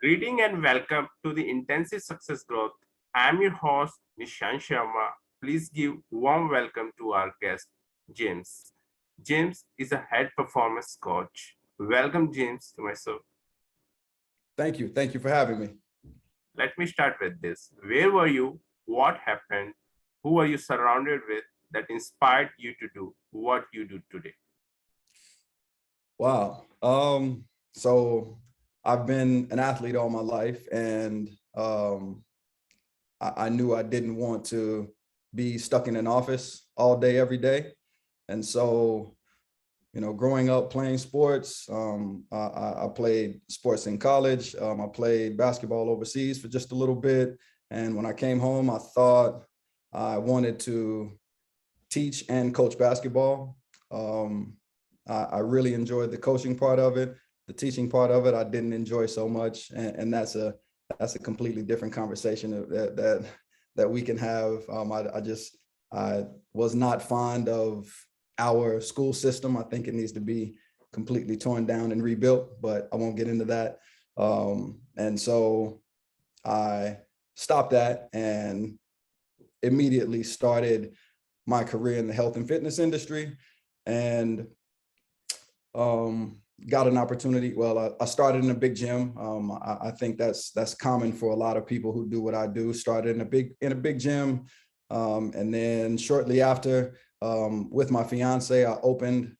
Greeting and welcome to the Intensive Success Growth. I'm your host, Nishant Sharma. Please give warm welcome to our guest, James. James is a head performance coach. Welcome, James, to my show. Thank you. Thank you for having me. Let me start with this. Where were you? What happened? Who were you surrounded with that inspired you to do what you do today? Wow. So I've been an athlete all my life, and I knew I didn't want to be stuck in an office all day, every day. And so, growing up playing sports, I played sports in college. I played basketball overseas for just a little bit. And when I came home, I thought I wanted to teach and coach basketball. I really enjoyed the coaching part of it. The teaching part of it, I didn't enjoy so much, and that's a completely different conversation that we can have. I was not fond of our school system. I think it needs to be completely torn down and rebuilt, but I won't get into that. And so I stopped that and immediately started my career in the health and fitness industry, and got an opportunity. Well, I started in a big gym. I think that's common for a lot of people who do what I do. Started in a big gym, and then shortly after, with my fiance, I opened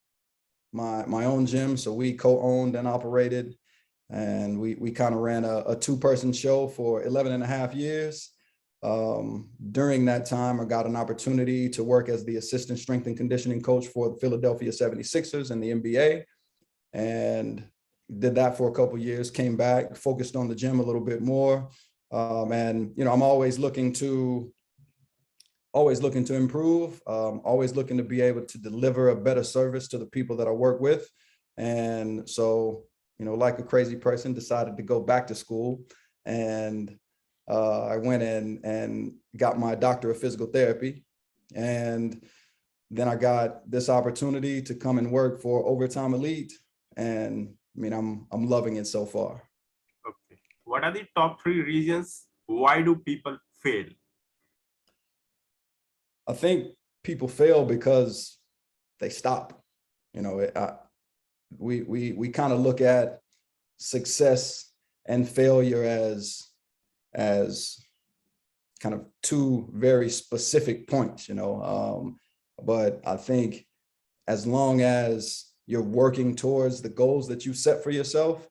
my own gym. So we co-owned and operated, and we kind of ran a two-person show for 11 and a half years. During that time, I got an opportunity to work as the assistant strength and conditioning coach for the Philadelphia 76ers in the NBA, and did that for a couple of years, came back, focused on the gym a little bit more. And, I'm always looking to improve, always looking to be able to deliver a better service to the people that I work with. And so, like a crazy person, decided to go back to school, and I went in and got my doctor of physical therapy. And then I got this opportunity to come and work for Overtime Elite. And I'm loving it so far. Okay. What are the top three reasons why do people fail? I think people fail because they stop. We kind of look at success and failure as kind of two very specific points, but I think as long as you're working towards the goals that you set for yourself,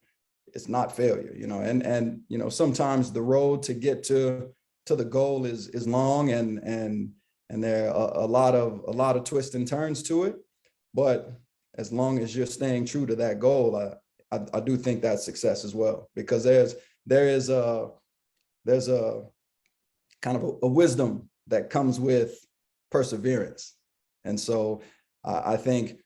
it's not failure, and sometimes the road to get to the goal is long, and there are a lot of twists and turns to it. But as long as you're staying true to that goal, I do think that's success as well, because there is a kind of a wisdom that comes with perseverance. And so I think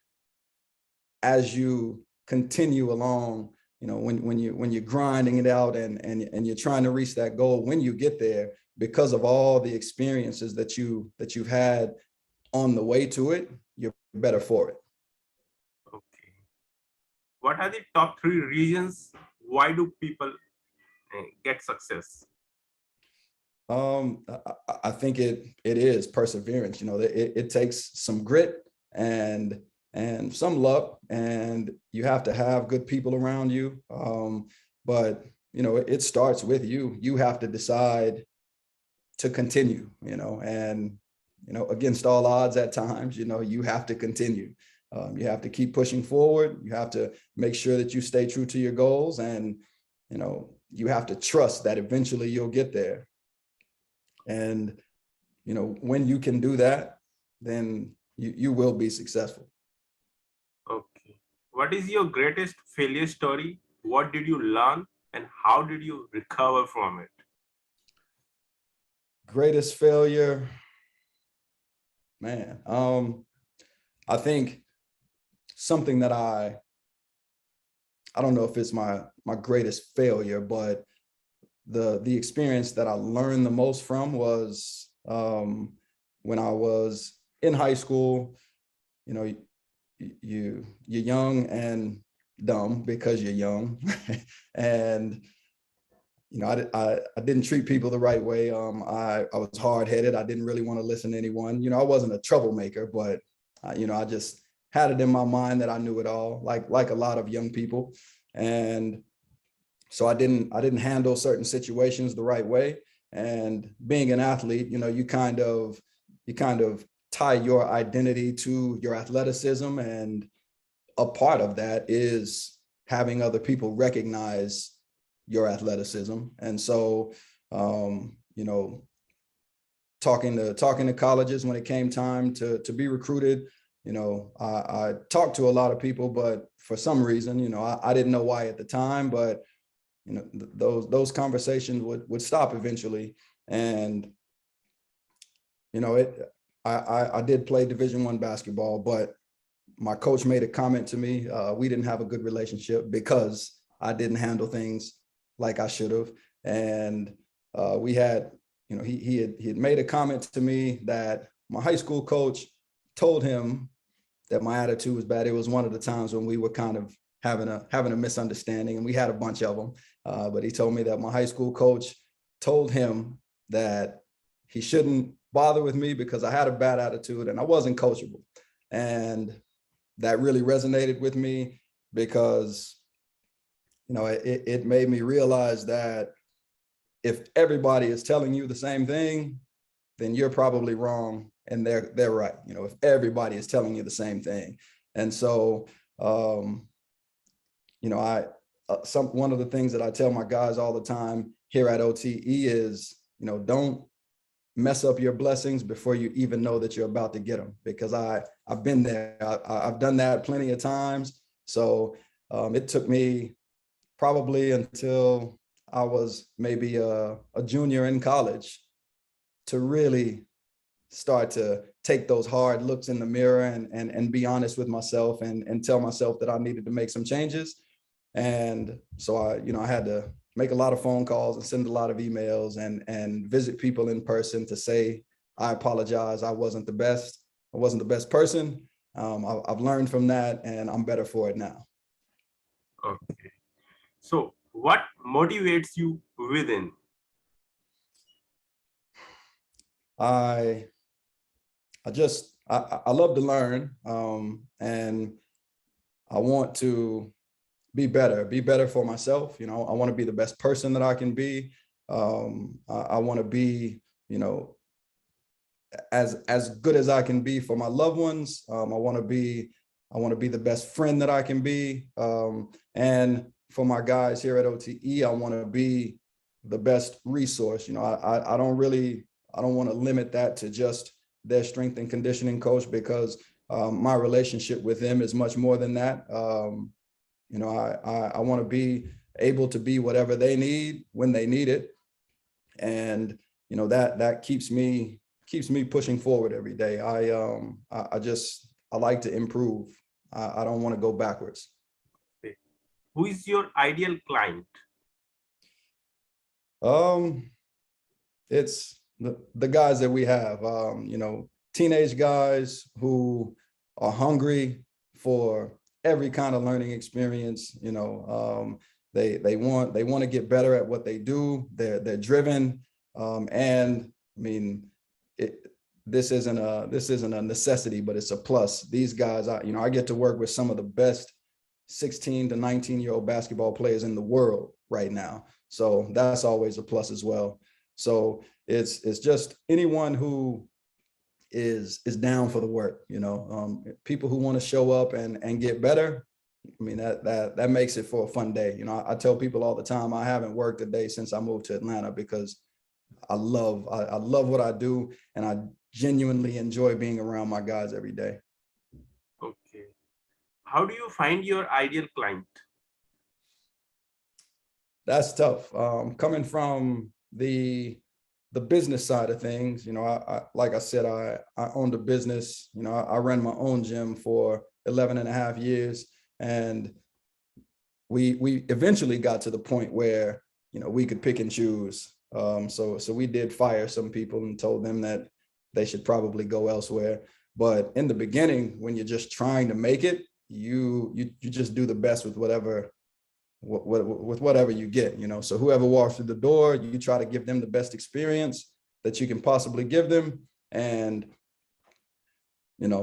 as you continue along, when you're grinding it out and you're trying to reach that goal, when you get there, because of all the experiences that you've had on the way to it, you're better for it. Okay. What are the top three reasons why do people get success? I think it is perseverance. It takes some grit and some luck, and you have to have good people around you. But it starts with you. You have to decide to continue. And against all odds at times, you have to continue. You have to keep pushing forward. You have to make sure that you stay true to your goals, and you have to trust that eventually you'll get there. And, when you can do that, then you will be successful. Okay. What is your greatest failure story? What did you learn and how did you recover from it? Greatest failure, man. I think something that I don't know if it's my greatest failure, but the experience that I learned the most from was when I was in high school. You're young and dumb because you're young, and I didn't treat people the right way. I was hard-headed. I didn't really want to listen to anyone. I wasn't a troublemaker, but I just had it in my mind that I knew it all, like a lot of young people. And so I didn't handle certain situations the right way. And being an athlete, you kind of tie your identity to your athleticism, and a part of that is having other people recognize your athleticism. And so, talking to colleges when it came time to be recruited, I talked to a lot of people, but for some reason, I didn't know why at the time, but those conversations would stop eventually. And I did play Division I basketball, but my coach made a comment to me. We didn't have a good relationship because I didn't handle things like I should have. And we had, he had made a comment to me that my high school coach told him that my attitude was bad. It was one of the times when we were kind of having a misunderstanding, and we had a bunch of them. But he told me that my high school coach told him that he shouldn't bother with me because I had a bad attitude and I wasn't coachable. And that really resonated with me because, it made me realize that if everybody is telling you the same thing, then you're probably wrong and they're right. If everybody is telling you the same thing. And so, one of the things that I tell my guys all the time here at OTE is, don't mess up your blessings before you even know that you're about to get them, because I've been there. I've done that plenty of times. So it took me probably until I was maybe a junior in college to really start to take those hard looks in the mirror and be honest with myself and tell myself that I needed to make some changes. And so I had to make a lot of phone calls and send a lot of emails and visit people in person to say, I apologize. I wasn't the best. I wasn't the best person. I've learned from that and I'm better for it now. Okay. So what motivates you within? I love to learn, and I want to be better for myself. I want to be the best person that I can be. I want to be, as good as I can be for my loved ones. I want to be the best friend that I can be. And for my guys here at OTE, I want to be the best resource. I don't want to limit that to just their strength and conditioning coach, because my relationship with them is much more than that. I want to be able to be whatever they need when they need it. And, that keeps me pushing forward every day. I like to improve. I don't want to go backwards. Okay. Who is your ideal client? It's the guys that we have, teenage guys who are hungry for every kind of learning experience. They want to get better at what they do. They're driven. And I mean, this isn't a necessity, but it's a plus. These guys, I get to work with some of the best 16 to 19-year-old basketball players in the world right now. So that's always a plus as well. So it's just anyone who is down for the work, people who want to show up and get better. I mean, that makes it for a fun day. I tell people all the time, I haven't worked a day since I moved to Atlanta, because I love what I do, and I genuinely enjoy being around my guys every day. Okay. How do you find your ideal client? That's tough. Coming from the business side of things, I like I said, I owned a business. I ran my own gym for 11 and a half years, and we eventually got to the point where we could pick and choose. So we did fire some people and told them that they should probably go elsewhere. But in the beginning, when you're just trying to make it, you just do the best with whatever with whatever you get, so whoever walks through the door, you try to give them the best experience that you can possibly give them. And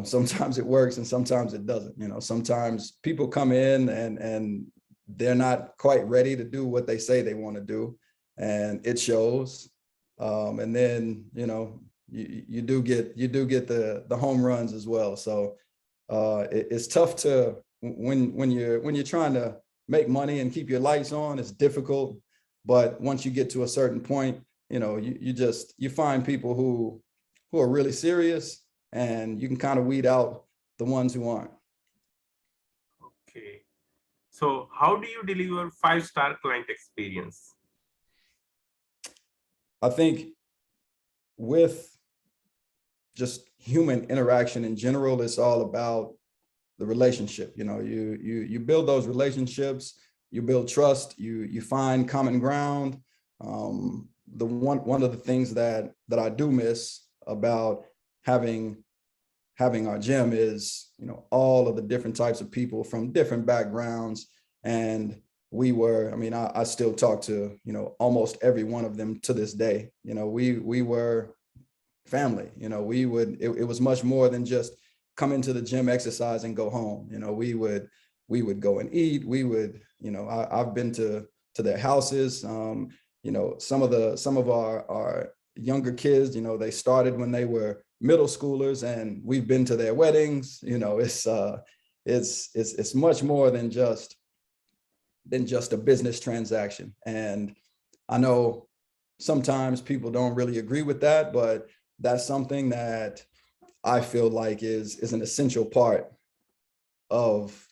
sometimes it works and sometimes it doesn't. Sometimes people come in and they're not quite ready to do what they say they want to do, and it shows. And then you do get the home runs as well. So it's tough to when you're trying to make money and keep your lights on. It's difficult, but once you get to a certain point, you find people who are really serious, and you can kind of weed out the ones who aren't. Okay. So how do you deliver 5-star client experience? I think with just human interaction in general, it's all about the relationship. You build those relationships, you build trust, you find common ground. One of the things that I do miss about having our gym is, all of the different types of people from different backgrounds. And I still talk to, almost every one of them to this day. We were family. It was much more than just come into the gym, exercise, and go home. We would go and eat. I've been to their houses. Some of our younger kids, they started when they were middle schoolers, and we've been to their weddings. It's much more than just a business transaction. And I know sometimes people don't really agree with that, but that's something that I feel like is an essential part of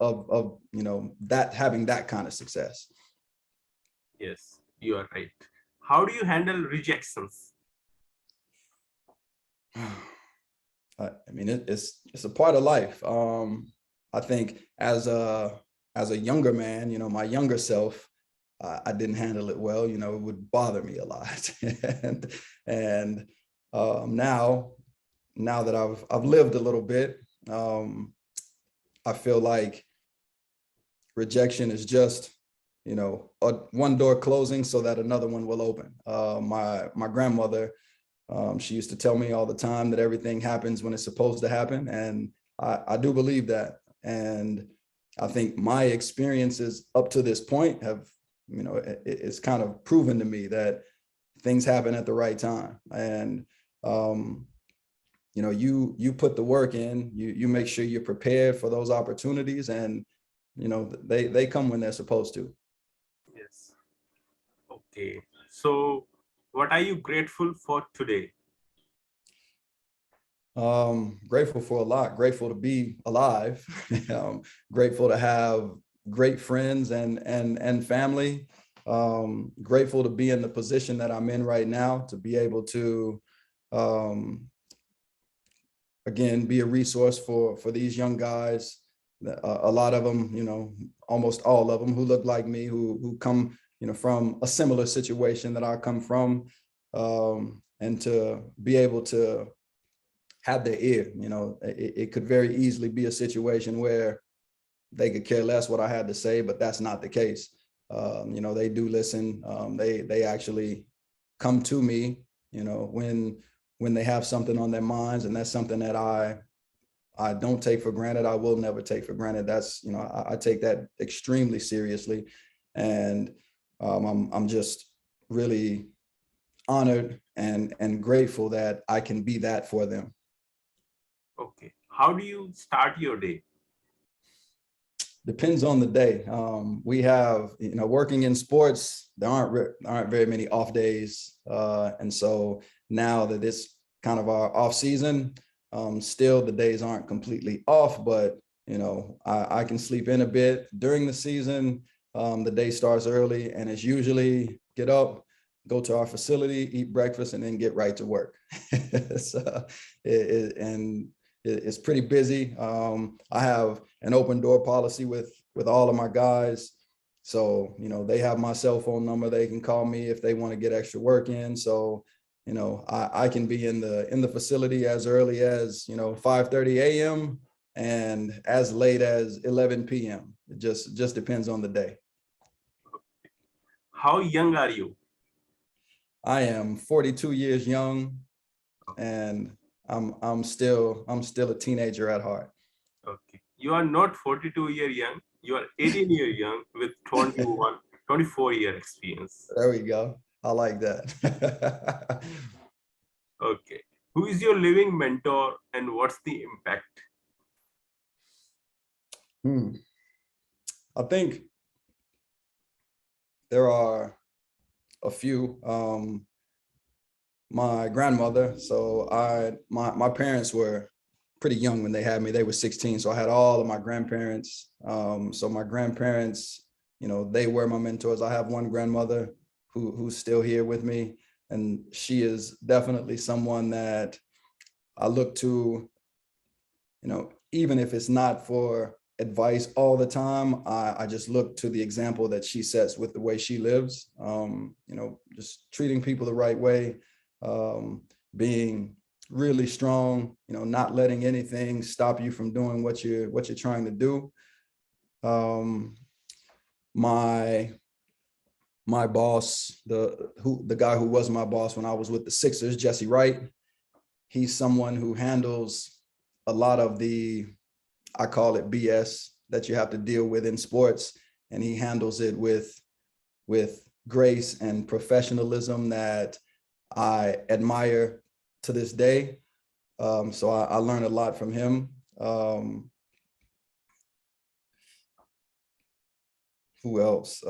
that, having that kind of success. Yes, you are right. How do you handle rejections? It's a part of life. I think as a younger man, my younger self, I didn't handle it well. It would bother me a lot. and now that I've lived a little bit, I feel like rejection is just, one door closing so that another one will open. My grandmother, she used to tell me all the time that everything happens when it's supposed to happen. And I do believe that. And I think my experiences up to this point have, it's kind of proven to me that things happen at the right time. And, you put the work in, you make sure you're prepared for those opportunities, and, they come when they're supposed to. Yes. Okay. So what are you grateful for today? Grateful for a lot. Grateful to be alive. Grateful to have great friends and family. Grateful to be in the position that I'm in right now, to be able to again be a resource for these young guys. A lot of them, almost all of them, who look like me, who come from a similar situation that I come from, and to be able to have their ear. It could very easily be a situation where they could care less what I had to say, but that's not the case. They do listen. They actually come to me, when they have something on their minds, and that's something that I don't take for granted. I will never take for granted. That's, I take that extremely seriously. And I'm just really honored and grateful that I can be that for them. Okay. How do you start your day? Depends on the day. We have, working in sports, there aren't very many off days. And so now that it's kind of our off season, still the days aren't completely off, but, I can sleep in a bit during the season. The day starts early, and it's usually get up, go to our facility, eat breakfast, and then get right to work. So, it's pretty busy. I have an open door policy with all of my guys. So, they have my cell phone number. They can call me if they want to get extra work in. So, I can be in the facility as early as, 5:30 a.m. and as late as 11 p.m. It just depends on the day. How young are you? I am 42 years young, and I'm still a teenager at heart. Okay. You are not 42-year young. You are 18-year young with 21, 24-year experience. There we go. I like that. Okay. Who is your living mentor and what's the impact? I think there are a few. My grandmother. So my parents were pretty young when they had me. They were 16. So I had all of my grandparents. So my grandparents, they were my mentors. I have one grandmother who's still here with me, and she is definitely someone that I look to, even if it's not for advice all the time, I just look to the example that she sets with the way she lives, just treating people the right way, being really strong, not letting anything stop you from doing what you're trying to do. My boss, the guy who was my boss when I was with the Sixers, Jesse Wright, he's someone who handles a lot of the, I call it BS, that you have to deal with in sports, and he handles it with grace and professionalism that I admire to this day. So I learned a lot from him. Who else?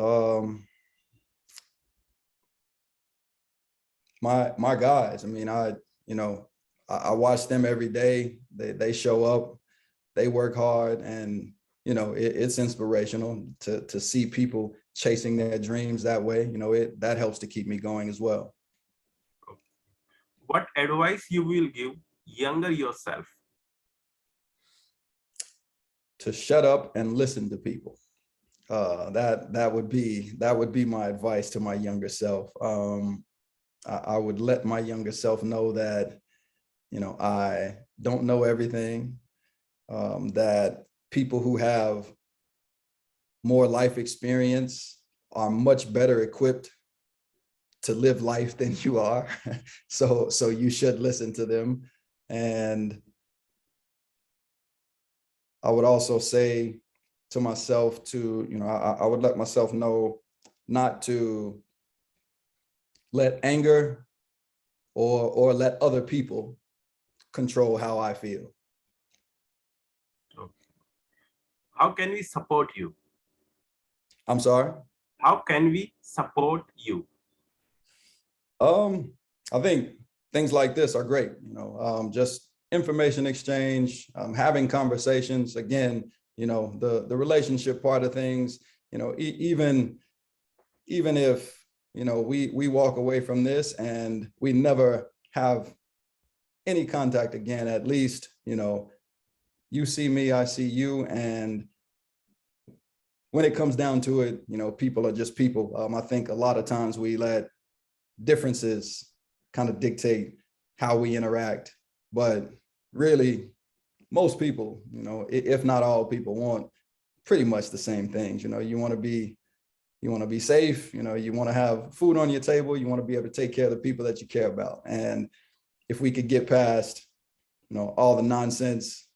My guys. I mean, I watch them every day. They show up, they work hard, and it's inspirational to see people chasing their dreams that way. That helps to keep me going as well. What advice you will give younger yourself? To shut up and listen to people. That would be my advice to my younger self. I would let my younger self know that I don't know everything, that people who have more life experience are much better equipped to live life than you are. So you should listen to them. And I would also say to myself to, I would let myself know not to let anger or let other people control how I feel. How can we support you? I'm sorry? How can we support you? I think things like this are great, just information exchange, having conversations, again, the relationship part of things, even if, we walk away from this and we never have any contact again, at least, you see me, I see you. And when it comes down to it, people are just people. I think a lot of times we let differences kind of dictate how we interact, but really most people, if not all people, want pretty much the same things. You want to be safe, you want to have food on your table, you want to be able to take care of the people that you care about. And if we could get past all the nonsense,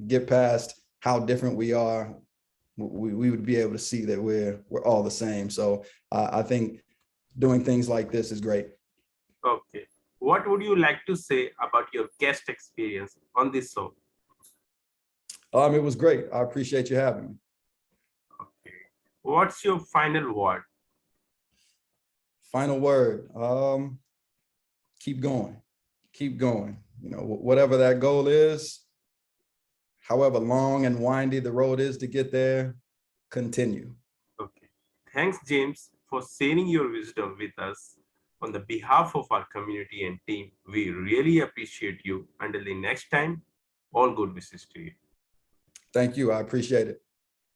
get past how different we are, we would be able to see that we're all the same. So I think doing things like this is great. Okay. What would you like to say about your guest experience on this show? It was great. I appreciate you having me. Okay. What's your final word? Final word. Keep going. Keep going. Whatever that goal is, however long and windy the road is to get there, continue. Okay. Thanks, James, for sharing your wisdom with us. On the behalf of our community and team, we really appreciate you. Until the next time, all good wishes to you. Thank you. I appreciate it.